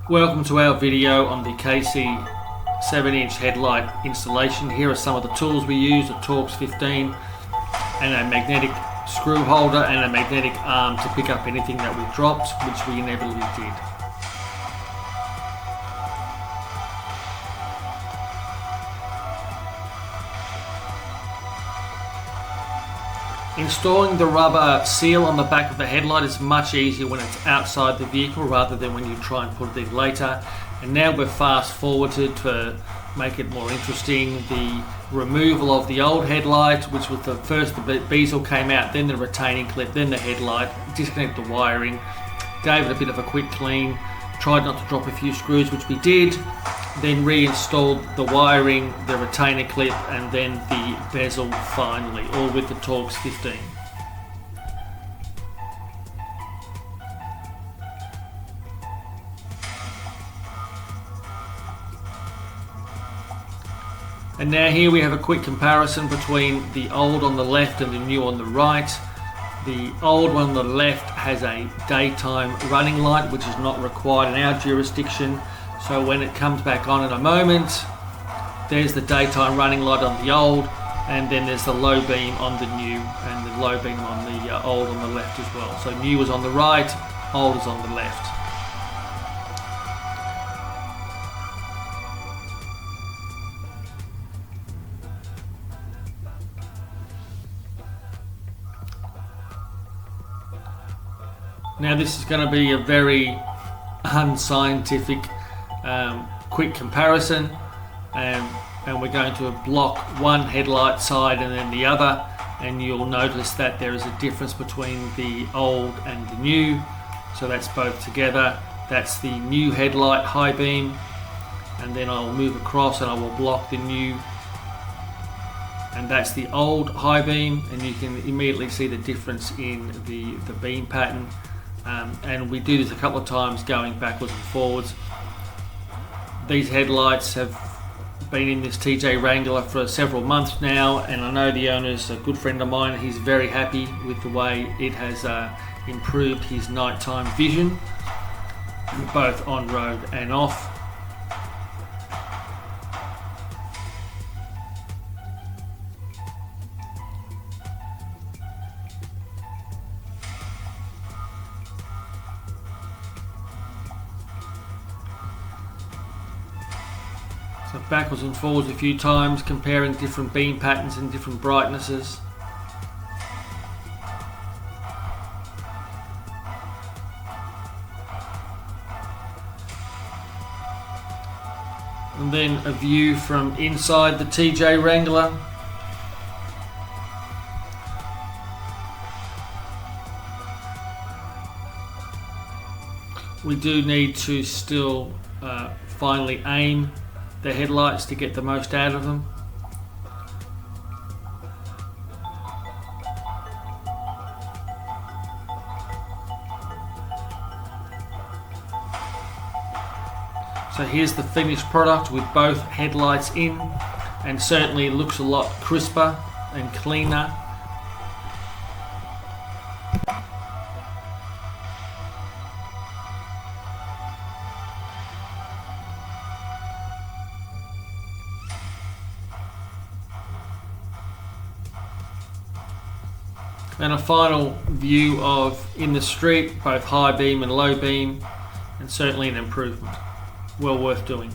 Welcome to our video on the KC 7-inch headlight installation. Here are some of the tools we use: a Torx 15 and a magnetic screw holder and a magnetic arm to pick up anything that we dropped, which we inevitably did. Installing the rubber seal on the back of the headlight is much easier when it's outside the vehicle rather than when you try and put it in later. And now we're fast forwarded to make it more interesting. The removal of the old headlight, which was the bezel came out, then the retaining clip, then the headlight, disconnect the wiring, gave it a bit of a quick clean, tried not to drop a few screws, which we did, then reinstalled the wiring, the retainer clip, and then the bezel finally, all with the Torx 15. And now here we have a quick comparison between the old on the left and the new on the right. The old one on the left has a daytime running light, which is not required in our jurisdiction. So when it comes back on in a moment, there's the daytime running light on the old, and then there's the low beam on the new, and the low beam on the old on the left as well. So new is on the right, old is on the left. Now this is going to be a very unscientific quick comparison, and we're going to block one headlight side and then the other, and you'll notice that there is a difference between the old and the new. So that's both together. That's the new headlight high beam, and then I'll move across and I will block the new, and that's the old high beam, and you can immediately see the difference in the beam pattern. And we do this a couple of times going backwards and forwards. These headlights have been in this TJ Wrangler for several months now, and I know the owner is a good friend of mine. He's very happy with the way it has improved his nighttime vision, both on road and off. So backwards and forwards a few times, comparing different beam patterns and different brightnesses. And then a view from inside the TJ Wrangler. We do need to still finally aim the headlights to get the most out of them. So here's the finished product with both headlights in, and certainly looks a lot crisper and cleaner. And a final view of in the street, both high beam and low beam, and certainly an improvement. Well worth doing.